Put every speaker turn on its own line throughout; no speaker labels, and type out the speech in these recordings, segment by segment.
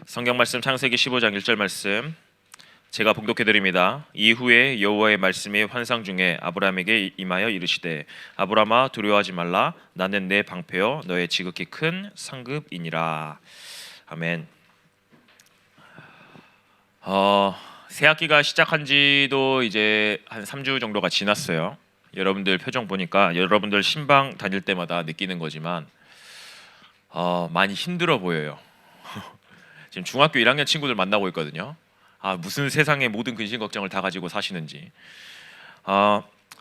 성경 말씀 창세기 15장 1절 말씀 제가 봉독해 드립니다. 이후에 여호와의 말씀이 환상 중에 아브라함에게 임하여 이르시되 아브라함아 두려워하지 말라 나는 내 방패여 너의 지극히 큰 상급이니라. 아멘. 새 학기가 시작한 지도 이제 한 3주 정도가 지났어요. 여러분들 표정 보니까 여러분들 신방 다닐 때마다 느끼는 거지만 많이 힘들어 보여요. 지금 중학교 1학년 친구들 만나고 있거든요. 무슨 세상의 모든 근심 걱정을 다 가지고 사시는지.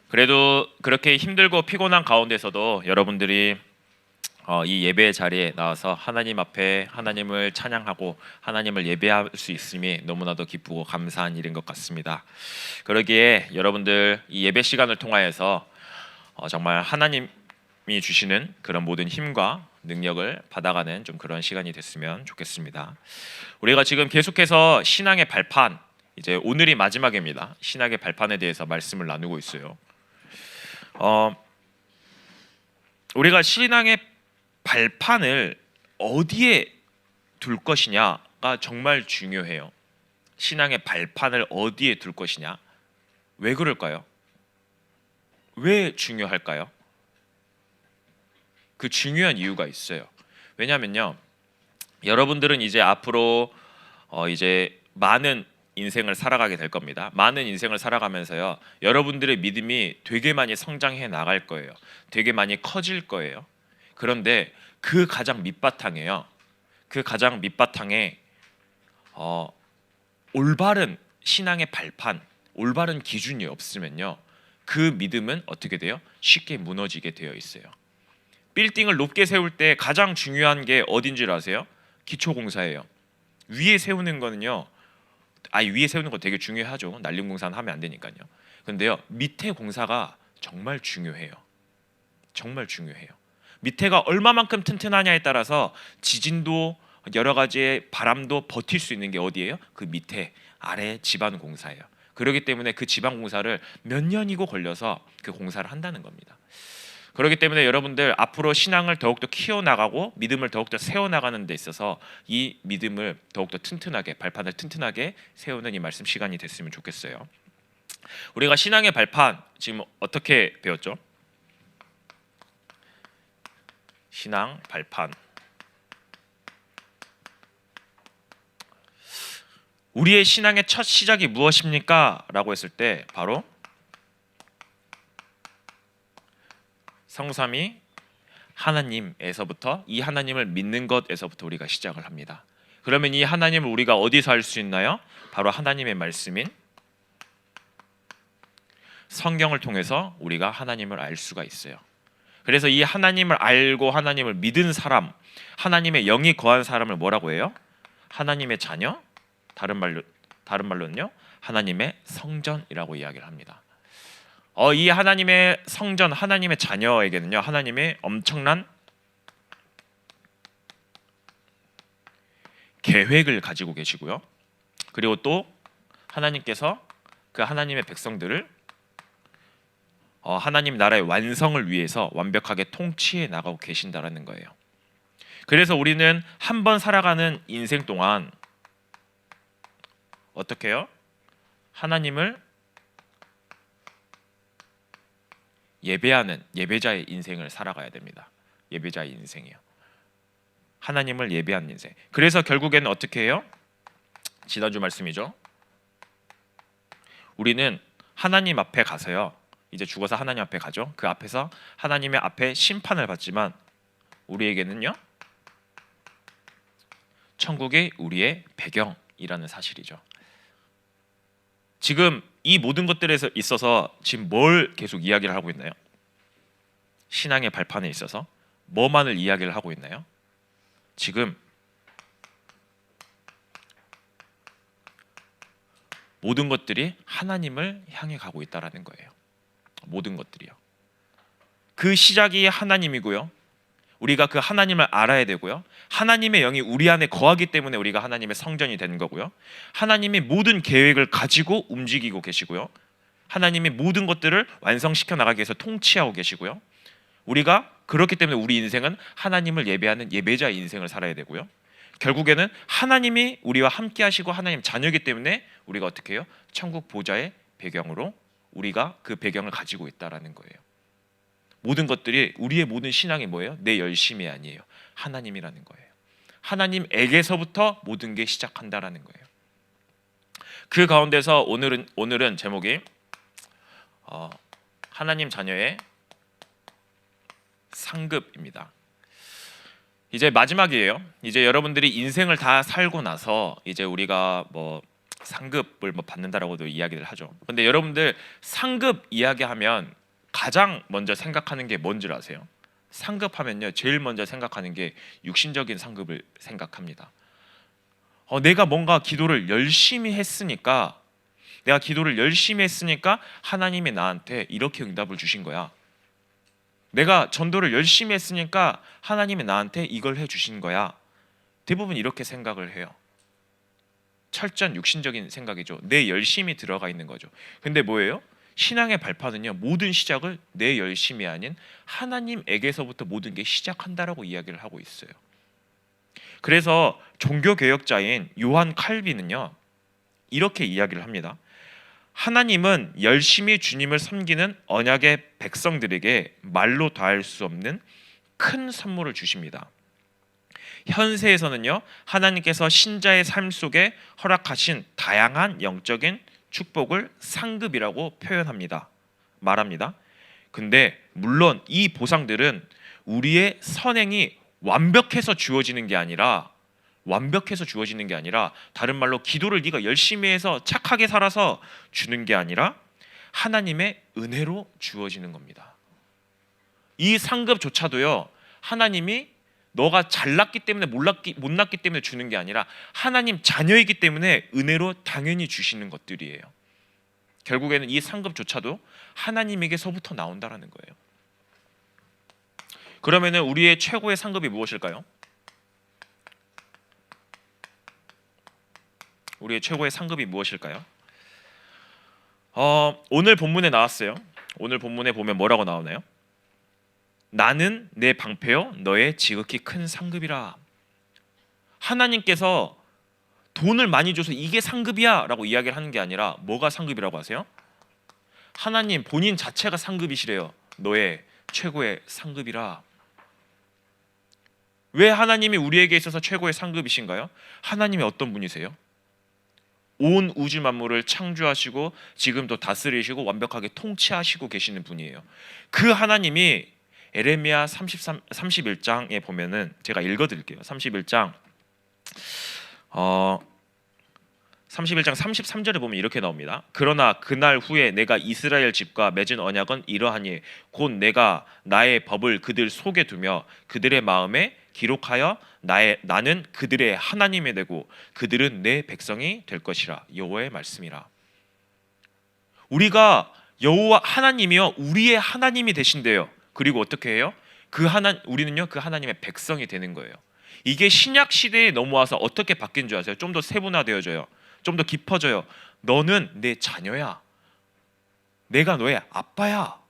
그래도 그렇게 힘들고 피곤한 가운데서도 여러분들이 이 예배의 자리에 나와서 하나님 앞에 하나님을 찬양하고 하나님을 예배할 수 있음이 너무나도 기쁘고 감사한 일인 것 같습니다. 그러기에 여러분들 이 예배 시간을 통하여서 정말 하나님이 주시는 그런 모든 힘과 능력을 받아가는 좀 그런 시간이 됐으면 좋겠습니다. 우리가 지금 계속해서 신앙의 발판, 이제 오늘이 마지막입니다. 신앙의 발판에 대해서 말씀을 나누고 있어요. 우리가 신앙의 발판을 어디에 둘 것이냐가 정말 중요해요. 신앙의 발판을 어디에 둘 것이냐? 왜 그럴까요? 왜 중요할까요? 그 중요한 이유가 있어요. 왜냐하면요, 여러분들은 이제 앞으로 이제 많은 인생을 살아가게 될 겁니다. 많은 인생을 살아가면서요, 여러분들의 믿음이 되게 많이 성장해 나갈 거예요. 되게 많이 커질 거예요. 그런데 그 가장 밑바탕에요. 그 가장 밑바탕에 올바른 신앙의 발판, 올바른 기준이 없으면요, 그 믿음은 어떻게 돼요? 쉽게 무너지게 되어 있어요. 빌딩을 높게 세울 때 가장 중요한 게 어딘 줄 아세요? 기초공사예요. 위에 세우는 거는요, 위에 세우는 거 되게 중요하죠. 난림공사는 하면 안 되니까요. 근데요, 밑에 공사가 정말 중요해요. 정말 중요해요. 밑에가 얼마만큼 튼튼하냐에 따라서 지진도 여러 가지의 바람도 버틸 수 있는 게 어디예요? 그 밑에 아래 지반 공사예요. 그렇기 때문에 그 지반 공사를 몇 년이고 걸려서 그 공사를 한다는 겁니다. 그렇기 때문에 여러분들 앞으로 신앙을 더욱더 키워나가고 믿음을 더욱더 세워나가는 데 있어서 이 믿음을 더욱더 튼튼하게, 발판을 튼튼하게 세우는 이 말씀 시간이 됐으면 좋겠어요. 우리가 신앙의 발판 지금 어떻게 배웠죠? 신앙 발판. 우리의 신앙의 첫 시작이 무엇입니까? 라고 했을 때 바로 성삼위 하나님에서부터, 이 하나님을 믿는 것에서부터 우리가 시작을 합니다. 그러면 이 하나님을 우리가 어디서 알 수 있나요? 바로 하나님의 말씀인 성경을 통해서 우리가 하나님을 알 수가 있어요. 그래서 이 하나님을 알고 하나님을 믿은 사람, 하나님의 영이 거한 사람을 뭐라고 해요? 하나님의 자녀? 다른 말로는요, 하나님의 성전이라고 이야기를 합니다. 이 하나님의 성전, 하나님의 자녀에게는요, 하나님의 엄청난 계획을 가지고 계시고요. 그리고 또 하나님께서 그 하나님의 백성들을 하나님 나라의 완성을 위해서 완벽하게 통치해 나가고 계신다라는 거예요. 그래서 우리는 한 번 살아가는 인생 동안 어떻게 해요? 하나님을 예배하는 예배자의 인생을 살아가야 됩니다. 예배자의 인생이요. 하나님을 예배하는 인생. 그래서 결국에는 어떻게 해요? 지난주 말씀이죠. 우리는 하나님 앞에 가서요, 이제 죽어서 하나님 앞에 가죠. 그 앞에서 하나님의 앞에 심판을 받지만 우리에게는요, 천국이 우리의 배경이라는 사실이죠. 지금 이 모든 것들에 있어서 지금 뭘 계속 이야기를 하고 있나요? 신앙의 발판에 있어서 뭐만을 이야기를 하고 있나요? 지금 모든 것들이 하나님을 향해 가고 있다라는 거예요. 모든 것들이요. 그 시작이 하나님이고요. 우리가 그 하나님을 알아야 되고요. 하나님의 영이 우리 안에 거하기 때문에 우리가 하나님의 성전이 되는 거고요. 하나님이 모든 계획을 가지고 움직이고 계시고요. 하나님이 모든 것들을 완성시켜 나가기 위해서 통치하고 계시고요. 우리가 그렇기 때문에 우리 인생은 하나님을 예배하는 예배자의 인생을 살아야 되고요. 결국에는 하나님이 우리와 함께 하시고 하나님 자녀이기 때문에 우리가 어떻게 해요? 천국 보좌의 배경으로 우리가 그 배경을 가지고 있다라는 거예요. 모든 것들이 우리의 모든 신앙이 뭐예요? 내 열심이 아니에요. 하나님이라는 거예요. 하나님에게서부터 모든 게 시작한다라는 거예요. 그 가운데서 오늘은 제목이 하나님 자녀의 상급입니다. 이제 마지막이에요. 이제 여러분들이 인생을 다 살고 나서 이제 우리가 뭐 상급을 뭐 받는다라고도 이야기를 하죠. 근데 여러분들 상급 이야기하면 가장 먼저 생각하는 게 뭔지 아세요? 상급하면요 제일 먼저 생각하는 게 육신적인 상급을 생각합니다. 내가 뭔가 기도를 열심히 했으니까 하나님이 나한테 이렇게 응답을 주신 거야. 내가 전도를 열심히 했으니까 하나님이 나한테 이걸 해주신 거야. 대부분 이렇게 생각을 해요. 철저한 육신적인 생각이죠. 내 열심이 들어가 있는 거죠. 근데 뭐예요? 신앙의 발판은요 모든 시작을 내 열심이 아닌 하나님에게서부터 모든 게 시작한다라고 이야기를 하고 있어요. 그래서 종교개혁자인 요한 칼빈은요 이렇게 이야기를 합니다. 하나님은 열심히 주님을 섬기는 언약의 백성들에게 말로 다할 수 없는 큰 선물을 주십니다. 현세에서는요 하나님께서 신자의 삶 속에 허락하신 다양한 영적인 축복을 상급이라고 말합니다. 근데 물론 이 보상들은 우리의 선행이 완벽해서 주어지는 게 아니라 다른 말로 기도를 네가 열심히 해서 착하게 살아서 주는 게 아니라 하나님의 은혜로 주어지는 겁니다. 이 상급조차도요 하나님이 너가 잘났기 때문에 못났기 때문에 주는 게 아니라 하나님 자녀이기 때문에 은혜로 당연히 주시는 것들이에요. 결국에는 이 상급조차도 하나님에게서부터 나온다라는 거예요. 그러면은 우리의 최고의 상급이 무엇일까요? 우리의 최고의 상급이 무엇일까요? 오늘 본문에 나왔어요. 오늘 본문에 보면 뭐라고 나오나요? 나는 내 방패요 너의 지극히 큰 상급이라. 하나님께서 돈을 많이 줘서 이게 상급이야 라고 이야기를 하는 게 아니라 뭐가 상급이라고 하세요? 하나님 본인 자체가 상급이시래요. 너의 최고의 상급이라. 왜 하나님이 우리에게 있어서 최고의 상급이신가요? 하나님이 어떤 분이세요? 온 우주 만물을 창조하시고 지금도 다스리시고 완벽하게 통치하시고 계시는 분이에요. 그 하나님이 에레미야 31장에 보면은 제가 읽어드릴게요. 31장 33절에 보면 이렇게 나옵니다. 그러나 그날 후에 내가 이스라엘 집과 맺은 언약은 이러하니 곧 내가 나의 법을 그들 속에 두며 그들의 마음에 기록하여 나는 그들의 하나님이 되고 그들은 내 백성이 될 것이라. 여호와의 말씀이라. 우리가 여호와 하나님이요 우리의 하나님이 되신대요. 그리고 어떻게 해요? 우리는요 그 하나님의 백성이 되는 거예요. 이게 신약 시대에 넘어와서 어떻게 바뀐 줄 아세요? 좀 더 세분화되어져요. 좀 더 깊어져요. 너는 내 자녀야. 내가 너의 아빠야.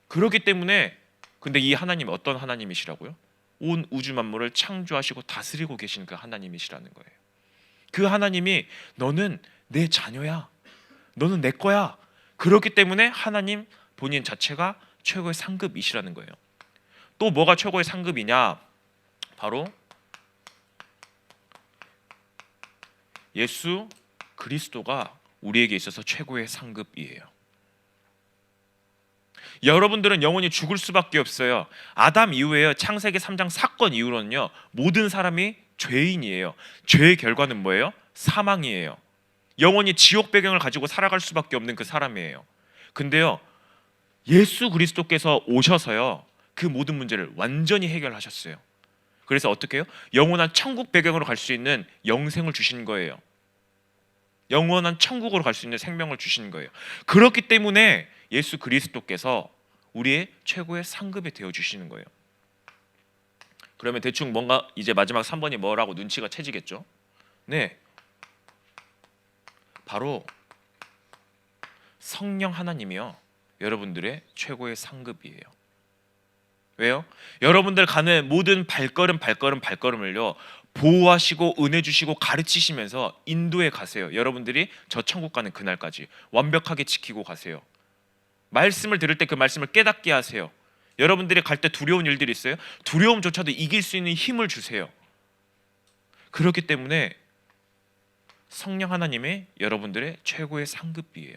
그렇기 때문에 근데 이 하나님이 어떤 하나님이시라고요? 온 우주 만물을 창조하시고 다스리고 계신 그 하나님이시라는 거예요. 그 하나님이 너는 내 자녀야. 너는 내 거야. 그렇기 때문에 하나님 본인 자체가 최고의 상급이시라는 거예요. 또 뭐가 최고의 상급이냐? 바로 예수 그리스도가 우리에게 있어서 최고의 상급이에요. 여러분들은 영원히 죽을 수밖에 없어요. 아담 이후에요. 창세기 3장 사건 이후로는요. 모든 사람이 죄인이에요. 죄의 결과는 뭐예요? 사망이에요. 영원히 지옥 배경을 가지고 살아갈 수밖에 없는 그 사람이에요. 근데요. 예수 그리스도께서 오셔서요. 그 모든 문제를 완전히 해결하셨어요. 그래서 어떻게 해요? 영원한 천국 배경으로 갈 수 있는 영생을 주신 거예요. 영원한 천국으로 갈 수 있는 생명을 주신 거예요. 그렇기 때문에 예수 그리스도께서 우리의 최고의 상급이 되어 주시는 거예요. 그러면 대충 뭔가 이제 마지막 3번이 뭐라고 눈치가 채지겠죠? 네, 바로 성령 하나님이요 여러분들의 최고의 상급이에요. 왜요? 여러분들 가는 모든 발걸음을요 보호하시고 은혜 주시고 가르치시면서 인도해 가세요. 여러분들이 저 천국 가는 그날까지 완벽하게 지키고 가세요. 말씀을 들을 때 그 말씀을 깨닫게 하세요. 여러분들이 갈 때 두려운 일들이 있어요? 두려움조차도 이길 수 있는 힘을 주세요. 그렇기 때문에 성령 하나님의 여러분들의 최고의 상급비예요.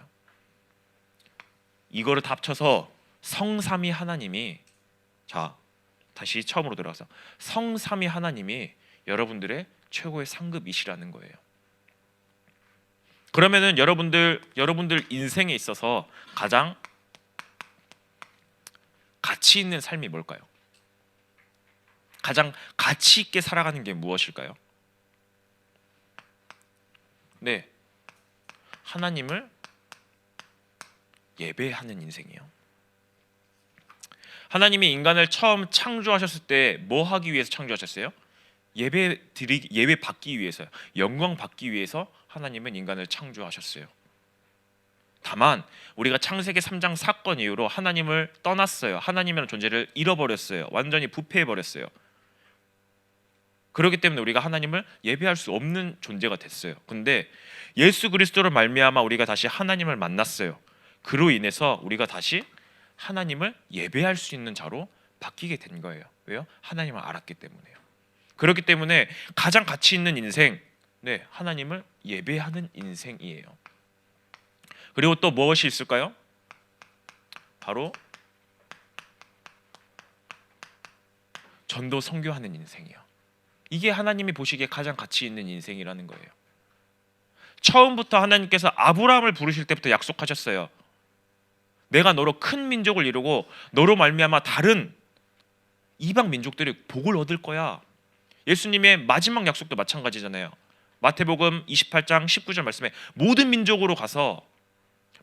이거를 다 합쳐서 성삼위 하나님이, 자 다시 처음으로 들어가서 성삼위 하나님이 여러분들의 최고의 상급이시라는 거예요. 그러면은 여러분들 인생에 있어서 가장 가치 있는 삶이 뭘까요? 가장 가치 있게 살아가는 게 무엇일까요? 네, 하나님을 예배하는 인생이요. 하나님이 인간을 처음 창조하셨을 때 뭐 하기 위해서 창조하셨어요? 예배 받기 위해서요. 영광 받기 위해서 하나님은 인간을 창조하셨어요. 다만 우리가 창세기 3장 사건 이후로 하나님을 떠났어요. 하나님이라는 존재를 잃어버렸어요. 완전히 부패해버렸어요. 그렇기 때문에 우리가 하나님을 예배할 수 없는 존재가 됐어요. 근데 예수 그리스도로 말미암아 우리가 다시 하나님을 만났어요. 그로 인해서 우리가 다시 하나님을 예배할 수 있는 자로 바뀌게 된 거예요. 왜요? 하나님을 알았기 때문에요. 그렇기 때문에 가장 가치 있는 인생, 네, 하나님을 예배하는 인생이에요. 그리고 또 무엇이 있을까요? 바로 전도 선교하는 인생이요. 이게 하나님이 보시기에 가장 가치 있는 인생이라는 거예요. 처음부터 하나님께서 아브라함을 부르실 때부터 약속하셨어요. 내가 너로 큰 민족을 이루고 너로 말미암아 다른 이방 민족들이 복을 얻을 거야. 예수님의 마지막 약속도 마찬가지잖아요. 마태복음 28장 19절 말씀에 모든 민족으로 가서,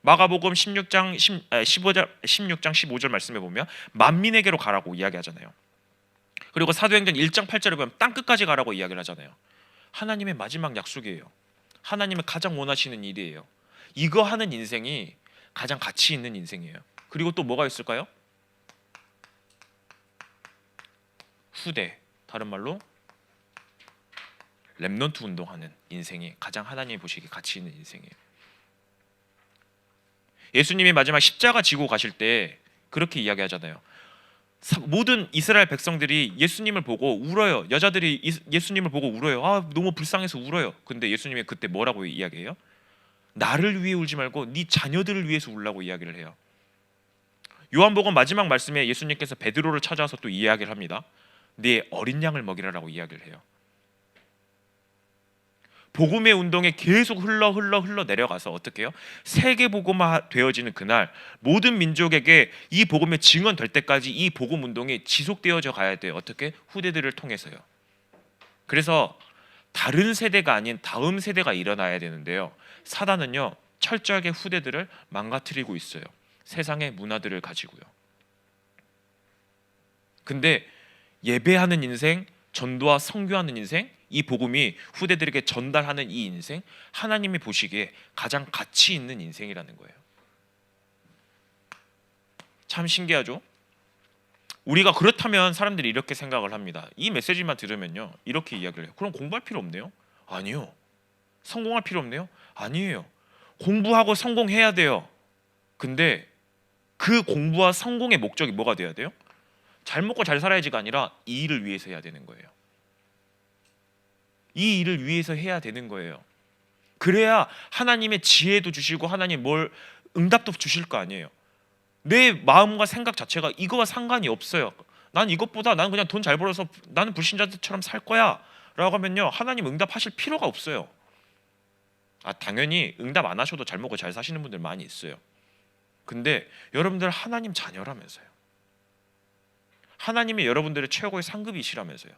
마가복음 16장 15절 말씀에 보면 만민에게로 가라고 이야기하잖아요. 그리고 사도행전 1장 8절에 보면 땅 끝까지 가라고 이야기를 하잖아요. 하나님의 마지막 약속이에요. 하나님의 가장 원하시는 일이에요. 이거 하는 인생이 가장 가치 있는 인생이에요. 그리고 또 뭐가 있을까요? 후대, 다른 말로 렘넌트 운동하는 인생이 가장 하나님이 보시기에 가치 있는 인생이에요. 예수님이 마지막 십자가 지고 가실 때 그렇게 이야기하잖아요. 모든 이스라엘 백성들이 예수님을 보고 울어요. 여자들이 예수님을 보고 울어요. 아, 너무 불쌍해서 울어요. 근데 예수님이 그때 뭐라고 이야기해요? 나를 위해 울지 말고 네 자녀들을 위해서 울라고 이야기를 해요. 요한복음 마지막 말씀에 예수님께서 베드로를 찾아와서 또 이야기를 합니다. 네 어린 양을 먹이라라고 이야기를 해요. 복음의 운동에 계속 흘러 내려가서 어떻게 해요? 세계 복음화 되어지는 그날 모든 민족에게 이 복음의 증언될 때까지 이 복음 운동이 지속되어져 가야 돼요. 어떻게? 후대들을 통해서요. 그래서 다른 세대가 아닌 다음 세대가 일어나야 되는데요. 사단은요 철저하게 후대들을 망가뜨리고 있어요. 세상의 문화들을 가지고요. 근데 예배하는 인생, 전도와 선교하는 인생, 이 복음이 후대들에게 전달하는 이 인생, 하나님이 보시기에 가장 가치 있는 인생이라는 거예요. 참 신기하죠? 우리가 그렇다면 사람들이 이렇게 생각을 합니다. 이 메시지만 들으면요 이렇게 이야기를 해요. 그럼 공부할 필요 없네요? 아니요. 성공할 필요 없네요? 아니에요. 공부하고 성공해야 돼요. 근데 그 공부와 성공의 목적이 뭐가 돼야 돼요? 잘 먹고 잘 살아야지가 아니라 이 일을 위해서 해야 되는 거예요. 이 일을 위해서 해야 되는 거예요. 그래야 하나님의 지혜도 주시고 하나님 뭘 응답도 주실 거 아니에요. 내 마음과 생각 자체가 이거와 상관이 없어요. 난 이것보다 나는 그냥 돈 잘 벌어서 나는 불신자들처럼 살 거야 라고 하면요 하나님 응답하실 필요가 없어요. 당연히 응답 안 하셔도 잘 먹고 잘 사시는 분들 많이 있어요. 근데 여러분들 하나님 자녀라면서요. 하나님이 여러분들의 최고의 상급이시라면서요.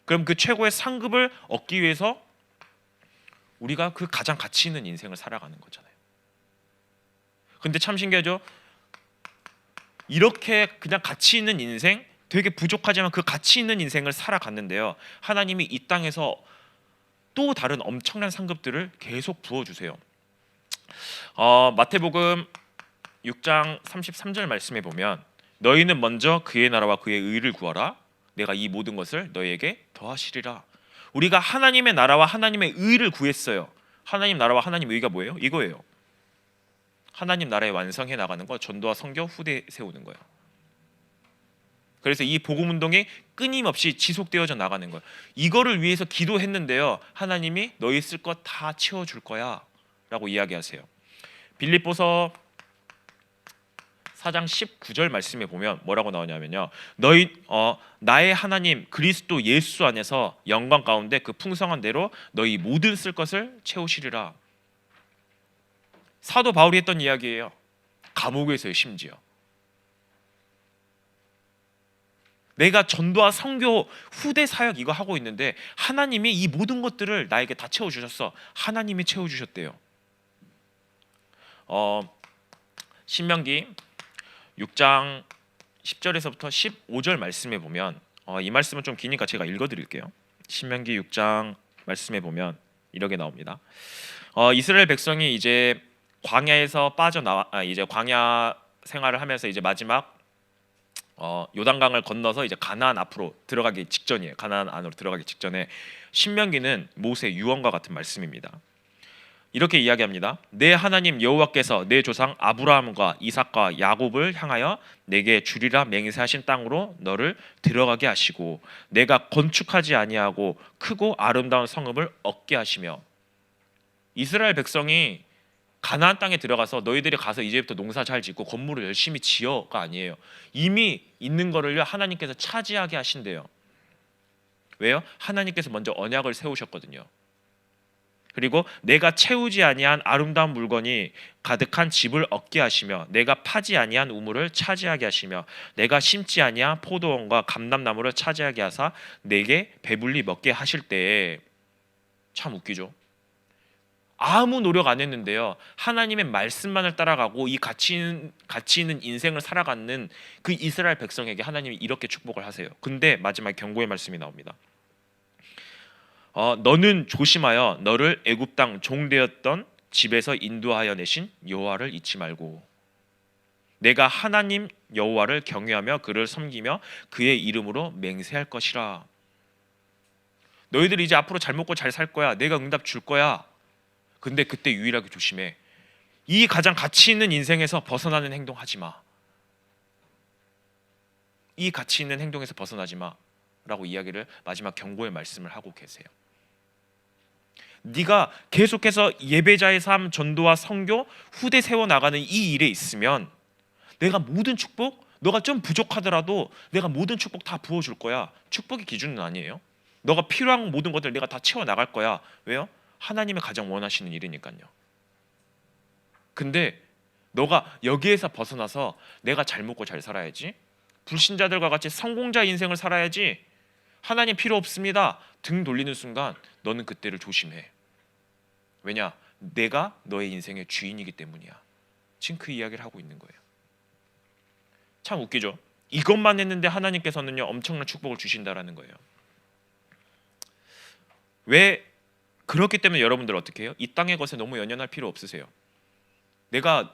그럼 그 최고의 상급을 얻기 위해서 우리가 그 가장 가치 있는 인생을 살아가는 거잖아요. 근데 참 신기하죠? 이렇게 그냥 가치 있는 인생, 되게 부족하지만 그 가치 있는 인생을 살아갔는데요. 하나님이 이 땅에서 또 다른 엄청난 상급들을 계속 부어주세요. 마태복음 6장 33절 말씀에 보면 너희는 먼저 그의 나라와 그의 의를 구하라. 내가 이 모든 것을 너희에게 더하시리라. 우리가 하나님의 나라와 하나님의 의를 구했어요. 하나님 나라와 하나님 의가 뭐예요? 이거예요. 하나님 나라에 완성해 나가는 거, 전도와 선교 후대 세우는 거예요. 그래서 이 복음 운동이 끊임없이 지속되어져 나가는 거예요. 이거를 위해서 기도했는데요. 하나님이 너희 쓸 것 다 채워줄 거야 라고 이야기하세요. 빌립보서 4장 19절 말씀에 보면 뭐라고 나오냐면요. 너희 나의 하나님 그리스도 예수 안에서 영광 가운데 그 풍성한 대로 너희 모든 쓸 것을 채우시리라. 사도 바울이 했던 이야기예요. 감옥에서의 심지어. 내가 전도와 선교 후대 사역 이거 하고 있는데 하나님이 이 모든 것들을 나에게 다 채워주셨어. 하나님이 채워주셨대요. 신명기 6장 10절에서부터 15절 말씀에 보면 이 말씀은 좀 기니까 제가 읽어드릴게요. 신명기 6장 말씀에 보면 이렇게 나옵니다. 이스라엘 백성이 이제 광야에서 빠져나와 이제 광야 생활을 하면서 이제 마지막 요단강을 건너서 이제 가나안 앞으로 들어가기 직전이에요. 가나안 안으로 들어가기 직전에 신명기는 모세 유언과 같은 말씀입니다. 이렇게 이야기합니다. 내 하나님 여호와께서 내 조상 아브라함과 이삭과 야곱을 향하여 내게 주리라 맹세하신 땅으로 너를 들어가게 하시고 내가 건축하지 아니하고 크고 아름다운 성읍을 얻게 하시며. 이스라엘 백성이 가나안 땅에 들어가서 너희들이 가서 이제부터 농사 잘 짓고 건물을 열심히 지어가 아니에요. 이미 있는 거를 하나님께서 차지하게 하신대요. 왜요? 하나님께서 먼저 언약을 세우셨거든요. 그리고 내가 채우지 아니한 아름다운 물건이 가득한 집을 얻게 하시며 내가 파지 아니한 우물을 차지하게 하시며 내가 심지 아니한 포도원과 감람나무를 차지하게 하사 내게 배불리 먹게 하실 때에. 참 웃기죠. 아무 노력 안 했는데요. 하나님의 말씀만을 따라가고 이 가치 있는 인생을 살아가는 그 이스라엘 백성에게 하나님이 이렇게 축복을 하세요. 근데 마지막에 경고의 말씀이 나옵니다. 너는 조심하여 너를 애굽 땅 종되었던 집에서 인도하여 내신 여호와를 잊지 말고 내가 하나님 여호와를 경외하며 그를 섬기며 그의 이름으로 맹세할 것이라. 너희들 이제 앞으로 잘 먹고 잘 살 거야. 내가 응답 줄 거야. 근데 그때 유일하게 조심해. 이 가장 가치 있는 인생에서 벗어나는 행동 하지 마. 이 가치 있는 행동에서 벗어나지 마 라고 이야기를 마지막 경고의 말씀을 하고 계세요. 네가 계속해서 예배자의 삶, 전도와 선교, 후대 세워나가는 이 일에 있으면 내가 모든 축복, 너가 좀 부족하더라도 내가 모든 축복 다 부어줄 거야. 축복의 기준은 아니에요. 너가 필요한 모든 것들 내가 다 채워나갈 거야. 왜요? 하나님이 가장 원하시는 일이니까요. 근데 너가 여기에서 벗어나서 내가 잘 먹고 잘 살아야지, 불신자들과 같이 성공자 인생을 살아야지, 하나님 필요 없습니다 등 돌리는 순간 너는 그때를 조심해. 왜냐? 내가 너의 인생의 주인이기 때문이야. 지금 그 이야기를 하고 있는 거예요. 참 웃기죠? 이것만 했는데 하나님께서는요 엄청난 축복을 주신다라는 거예요. 왜? 그렇기 때문에 여러분들 어떻게 해요? 이 땅의 것에 너무 연연할 필요 없으세요. 내가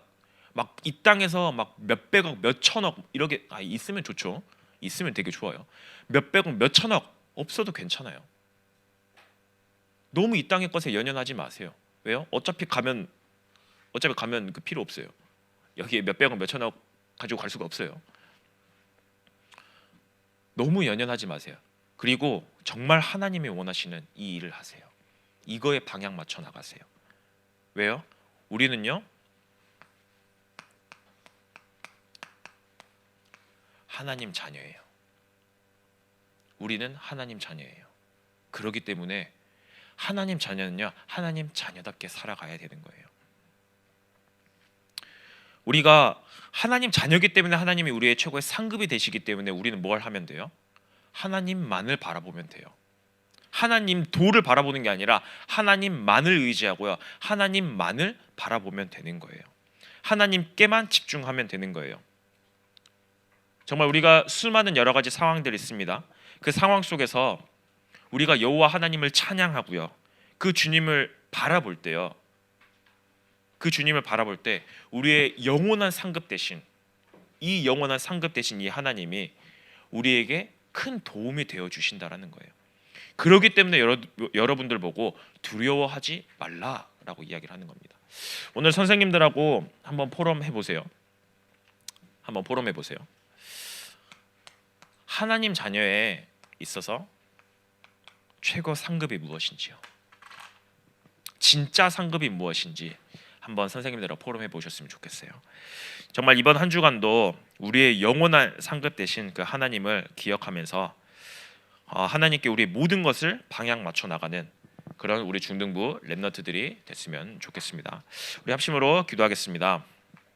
막 이 땅에서 막 몇백억, 몇천억 이렇게 있으면 좋죠. 있으면 되게 좋아요. 몇백억, 몇천억 없어도 괜찮아요. 너무 이 땅의 것에 연연하지 마세요. 왜요? 어차피 가면 그 필요 없어요. 여기에 몇백억, 몇천억 가지고 갈 수가 없어요. 너무 연연하지 마세요. 그리고 정말 하나님이 원하시는 이 일을 하세요. 이거에 방향 맞춰 나가세요. 왜요? 우리는요 하나님 자녀예요. 우리는 하나님 자녀예요. 그렇기 때문에 하나님 자녀는요 하나님 자녀답게 살아가야 되는 거예요. 우리가 하나님 자녀이기 때문에 하나님이 우리의 최고의 상급이 되시기 때문에 우리는 뭘 하면 돼요? 하나님만을 바라보면 돼요. 하나님 도를 바라보는 게 아니라 하나님만을 의지하고요 하나님만을 바라보면 되는 거예요. 하나님께만 집중하면 되는 거예요. 정말 우리가 수많은 여러 가지 상황들이 있습니다. 그 상황 속에서 우리가 여호와 하나님을 찬양하고요 그 주님을 바라볼 때요, 그 주님을 바라볼 때 우리의 영원한 상급 대신 이 영원한 상급 되신 이 하나님이 우리에게 큰 도움이 되어 주신다라는 거예요. 그렇기 때문에 여러분들 보고 두려워하지 말라라고 이야기를 하는 겁니다. 오늘 선생님들하고 한번 포럼해 보세요. 한번 포럼해 보세요. 하나님 자녀에 있어서 최고 상급이 무엇인지요? 진짜 상급이 무엇인지 한번 선생님들하고 포럼해 보셨으면 좋겠어요. 정말 이번 한 주간도 우리의 영원한 상급 되신 그 하나님을 기억하면서 하나님께 우리 모든 것을 방향 맞춰 나가는 그런 우리 중등부 랩런트들이 됐으면 좋겠습니다. 우리 합심으로 기도하겠습니다.